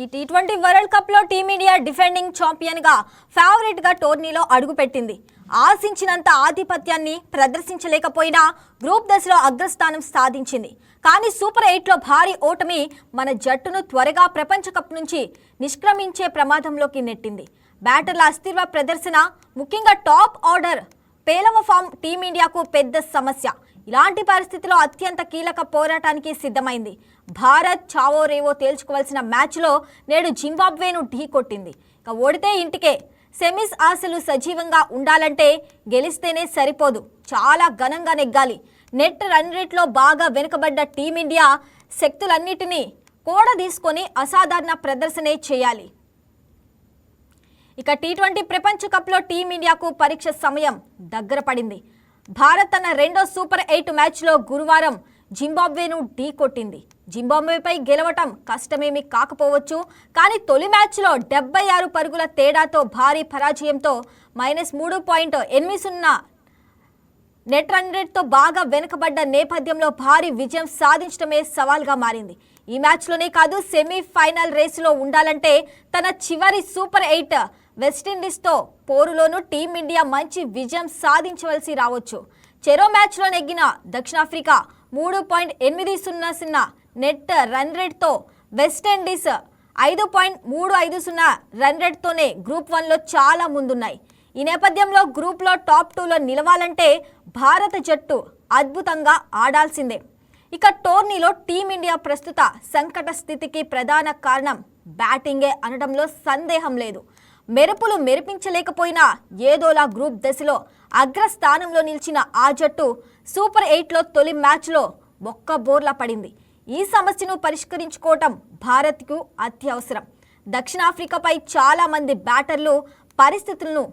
ఈ T20 world cup లో team India defending champion గా ఫేవరెట్ గా టోర్నీలో అడుగుపెట్టింది. ఆశించినంత ఆధిపత్యాన్ని ప్రదర్శించలేకపోయినా గ్రూప్ దశలో అగ్రస్థానం సాధించింది. కానీ సూపర్ 8లో భారీ ఓటమి మన జట్టును త్వరగా ప్రపంచ కప్ నుంచి నిష్క్రమించే ప్రమాదంలోకి నెట్టింది. బ్యాటర్ల అస్థిర ప్రదర్శన, ముఖ్యంగా టాప్ ఆర్డర్ పేలవ ఫామ్ టీమిండియాకు పెద్ద సమస్య. ఇలాంటి పరిస్థితిలో అత్యంత కీలక పోరాటానికి సిద్ధమైంది. భారత్ చావో రేవో తేల్చుకోవాల్సిన మ్యాచ్లో నేడు జింబాబ్వేను ఢీకొట్టింది. ఇక ఓడితే ఇంటికే. సెమీస్ ఆశలు సజీవంగా ఉండాలంటే గెలిస్తేనే సరిపోదు, చాలా ఘనంగా నెగ్గాలి. నెట్ రన్ రేట్లో బాగా వెనుకబడ్డ టీమిండియా శక్తులన్నిటినీ కూడదీసుకొని అసాధారణ ప్రదర్శనే చేయాలి. ఇక టీ20 ప్రపంచ కప్లో టీమిండియాకు పరీక్ష సమయం దగ్గర పడింది. భారత్ తన రెండో సూపర్ 8 మ్యాచ్లో గురువారం జింబాబ్వేను ఢీకొట్టింది. జింబాబ్వేపై గెలవటం కష్టమేమీ కాకపోవచ్చు, కానీ తొలి మ్యాచ్లో 76 పరుగుల తేడాతో భారీ పరాజయంతో -3.80 నెట్ రన్ రేట్తో బాగా వెనుకబడ్డ నేపథ్యంలో భారీ విజయం సాధించడమే సవాల్గా మారింది. ఈ మ్యాచ్లోనే కాదు, సెమీఫైనల్ రేసులో ఉండాలంటే తన చివరి సూపర్ 8 వెస్టిండీస్తో పోరులోనూ టీమిండియా మంచి విజయం సాధించవలసి రావచ్చు. చెరో మ్యాచ్లో నెగ్గిన దక్షిణాఫ్రికా 3.800 నెట్ రన్ రేట్తో, వెస్టిండీస్ 5.350 రన్ రేట్తోనే గ్రూప్ 1లో చాలా ముందున్నాయి. ఈ నేపథ్యంలో గ్రూప్లో టాప్ 2లో నిలవాలంటే భారత జట్టు అద్భుతంగా ఆడాల్సిందే. ఇక టోర్నీలో టీమిండియా ప్రస్తుత సంకట స్థితికి ప్రధాన కారణం బ్యాటింగే అనడంలో సందేహం లేదు. మెరుపులు మెరిపించలేకపోయినా ఏదోలా గ్రూప్ దశలో అగ్రస్థానంలో నిలిచిన ఆ జట్టు సూపర్ 8లో తొలి మ్యాచ్లో ఒక్క బోర్లా పడింది. ఈ సమస్యను పరిష్కరించుకోవటం భారత్కు అత్యవసరం. దక్షిణాఫ్రికాపై చాలామంది బ్యాటర్లు పరిస్థితులను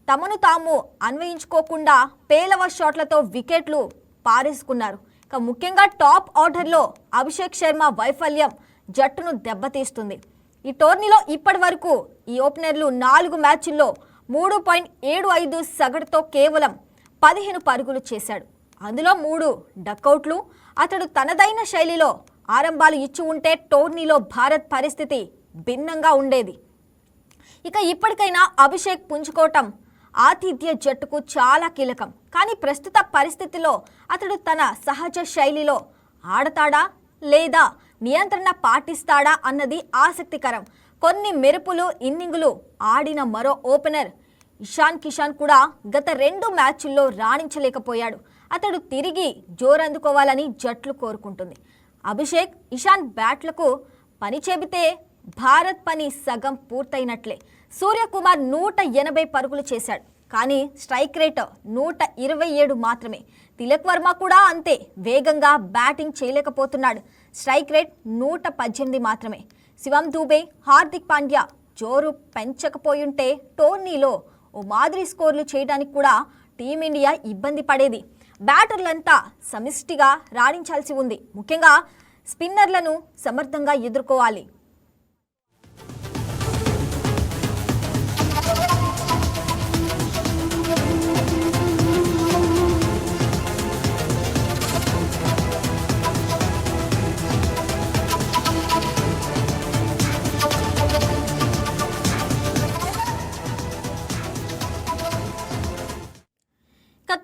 తమను తాము అన్వయించుకోకుండా పేలవ షాట్లతో వికెట్లు పారేసుకున్నారు. ఇక ముఖ్యంగా టాప్ ఆర్డర్లో అభిషేక్ శర్మ వైఫల్యం జట్టును దెబ్బతీస్తుంది. ఈ టోర్నీలో ఇప్పటి వరకు ఈ ఓపెనర్లు 4 మ్యాచ్ల్లో 3.75 సగటుతో కేవలం 15 పరుగులు చేశాడు. అందులో 3 డకౌట్లు. అతడు తనదైన శైలిలో ఆరంభాలు ఇచ్చి ఉంటే టోర్నీలో భారత్ పరిస్థితి భిన్నంగా ఉండేది. ఇక ఇప్పటికైనా అభిషేక్ పుంజుకోవటం ఆతిథ్య జట్టుకు చాలా కీలకం. కానీ ప్రస్తుత పరిస్థితిలో అతడు తన సహజ శైలిలో ఆడతాడా లేదా నియంత్రణ పాటిస్తాడా అన్నది ఆసక్తికరం. కొన్ని మెరుపులు ఇన్నింగులు ఆడిన మరో ఓపెనర్ ఇషాన్ కిషాన్ కూడా గత 2 మ్యాచ్ల్లో రాణించలేకపోయాడు. అతడు తిరిగి జోరందుకోవాలని జట్లు కోరుకుంటుంది. అభిషేక్, ఇషాన్ బ్యాట్లకు పని చెబితే భారత్ పని సగం పూర్తయినట్లే. సూర్యకుమార్ 180 పరుగులు చేశాడు, కానీ స్ట్రైక్ రేట్ 127 మాత్రమే. తిలక్ వర్మ కూడా అంతే వేగంగా బ్యాటింగ్ చేయలేకపోతున్నాడు. స్ట్రైక్ రేట్ 118 మాత్రమే. శివం దూబే, హార్దిక్ పాండ్యా జోరు పెంచకపోయుంటే టోర్నీలో ఓ మాదిరి స్కోర్లు చేయడానికి కూడా టీమిండియా ఇబ్బంది పడేది. బ్యాటర్లంతా సమిష్టిగా రాణించాల్సి ఉంది. ముఖ్యంగా స్పిన్నర్లను సమర్థంగా ఎదుర్కోవాలి.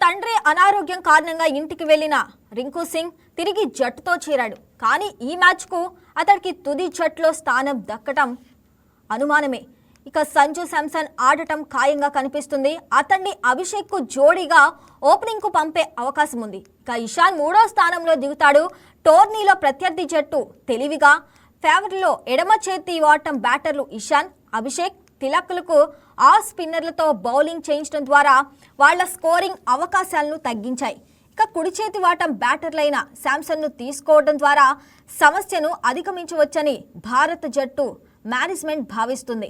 తండ్రి అనారోగ్యం కారణంగా ఇంటికి వెళ్లిన రింకు సింగ్ తిరిగి జట్టుతో చేరాడు. కానీ ఈ మ్యాచ్కు అతడికి తుది జట్టులో స్థానం దక్కటం అనుమానమే. ఇక సంజు శాంసన్ ఆడటం ఖాయంగా కనిపిస్తుంది. అతన్ని అభిషేక్కు జోడీగా ఓపెనింగ్కు పంపే అవకాశం ఉంది. ఇక ఇషాన్ 3వ స్థానంలో దిగుతాడు. టోర్నీలో ప్రత్యర్థి జట్టు తెలివిగా ఫేవర్లో ఎడమ చేతి వాటం బ్యాటర్లు ఇషాన్, అభిషేక్, తిలక్లకు ఆ స్పిన్నర్లతో బౌలింగ్ చేయించడం ద్వారా వాళ్ల స్కోరింగ్ అవకాశాలను తగ్గించాయి. ఇక కుడి చేతి వాటం బ్యాటర్లైన శాంసన్ను తీసుకోవడం ద్వారా సమస్యను అధిగమించవచ్చని భారత జట్టు మేనేజ్మెంట్ భావిస్తుంది.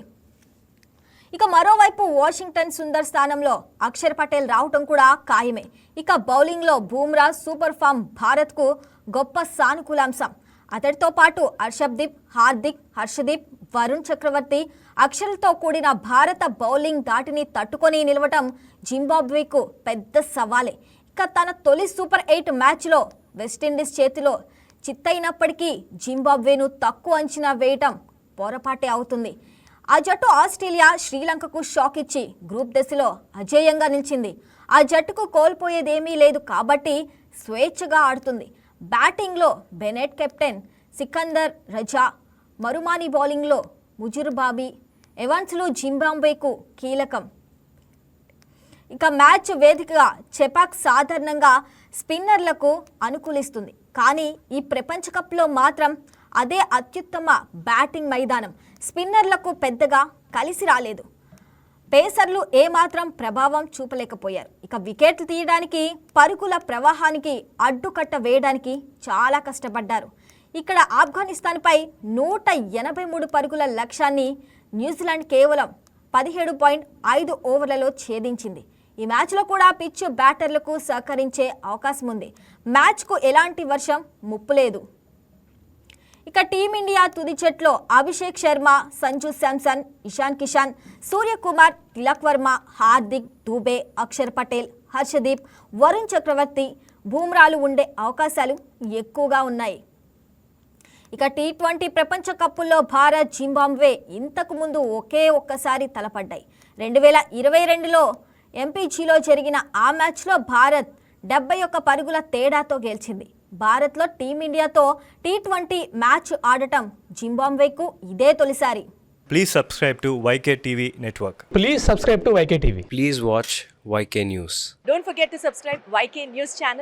ఇక మరోవైపు వాషింగ్టన్ సుందర్ స్థానంలో అక్షర్ పటేల్ రావటం కూడా ఖాయమే. ఇక బౌలింగ్లో బూమ్రా సూపర్ ఫామ్ భారత్కు గొప్ప సానుకూలాంశం. అతడితో పాటు హర్షదీప్, హార్దిక్, హర్షదీప్, వరుణ్ చక్రవర్తి, అక్షర్లతో కూడిన భారత బౌలింగ్ దాటిని తట్టుకొని నిలవటం జింబాబ్వేకు పెద్ద సవాలే. ఇక తన తొలి సూపర్ 8 మ్యాచ్లో వెస్టిండీస్ చేతిలో చిత్తైనప్పటికీ జింబాబ్వేను తక్కువ అంచనా వేయటం పొరపాటే అవుతుంది. ఆ జట్టు ఆస్ట్రేలియా శ్రీలంకకు షాక్ ఇచ్చి గ్రూప్ దశలో అజేయంగా నిలిచింది. ఆ జట్టుకు కోల్పోయేదేమీ లేదు కాబట్టి స్వేచ్ఛగా ఆడుతుంది. బ్యాటింగ్లో బెనెట్, కెప్టెన్ సికందర్ రజా, మరుమాని బౌలింగ్లో ముజుర్బాబీ, ఎవాన్స్లు జింబాబ్వేకు కీలకం. ఇక మ్యాచ్ వేదికగా చెపాక్ సాధారణంగా స్పిన్నర్లకు అనుకూలిస్తుంది. కానీ ఈ ప్రపంచ కప్లో మాత్రం అదే అత్యుత్తమ బ్యాటింగ్ మైదానం స్పిన్నర్లకు పెద్దగా కలిసి రాలేదు. పేసర్లు ఏమాత్రం ప్రభావం చూపలేకపోయారు. ఇక వికెట్లు తీయడానికి, పరుగుల ప్రవాహానికి అడ్డుకట్ట వేయడానికి చాలా కష్టపడ్డారు. ఇక్కడ ఆఫ్ఘనిస్తాన్పై 183 పరుగుల లక్ష్యాన్ని న్యూజిలాండ్ కేవలం 17.5 ఓవర్లలో ఛేదించింది. ఈ మ్యాచ్లో కూడా పిచ్ బ్యాటర్లకు సహకరించే అవకాశం ఉంది. మ్యాచ్కు ఎలాంటి వర్షం ముప్పు లేదు. ఇక టీమిండియా తుది జట్లో అభిషేక్ శర్మ, సంజు శాంసన్, ఇషాన్ కిషాన్, సూర్యకుమార్, తిలక్ వర్మ, హార్దిక్, దూబే, అక్షర్ పటేల్, హర్షదీప్, వరుణ్ చక్రవర్తి, బూమ్రాలు ఉండే అవకాశాలు ఎక్కువగా ఉన్నాయి. ఇక టీ20 ప్రపంచ కప్పుల్లో భారత్, జింబాబ్వే ఇంతకు ముందు ఒక్కసారి తలపడ్డాయి. 2022లో ఎంపీజీలో జరిగిన ఆ మ్యాచ్లో భారత్ 71 పరుగుల తేడాతో గెలిచింది. భారత్లో టీమిండియాతో టీ20 మ్యాచ్ ఆడటం జింబాబ్వేకు ఇదే తొలిసారి. Please subscribe to YK TV Network. Please subscribe to YK TV. Please watch YK News. Don't forget to subscribe YK News channel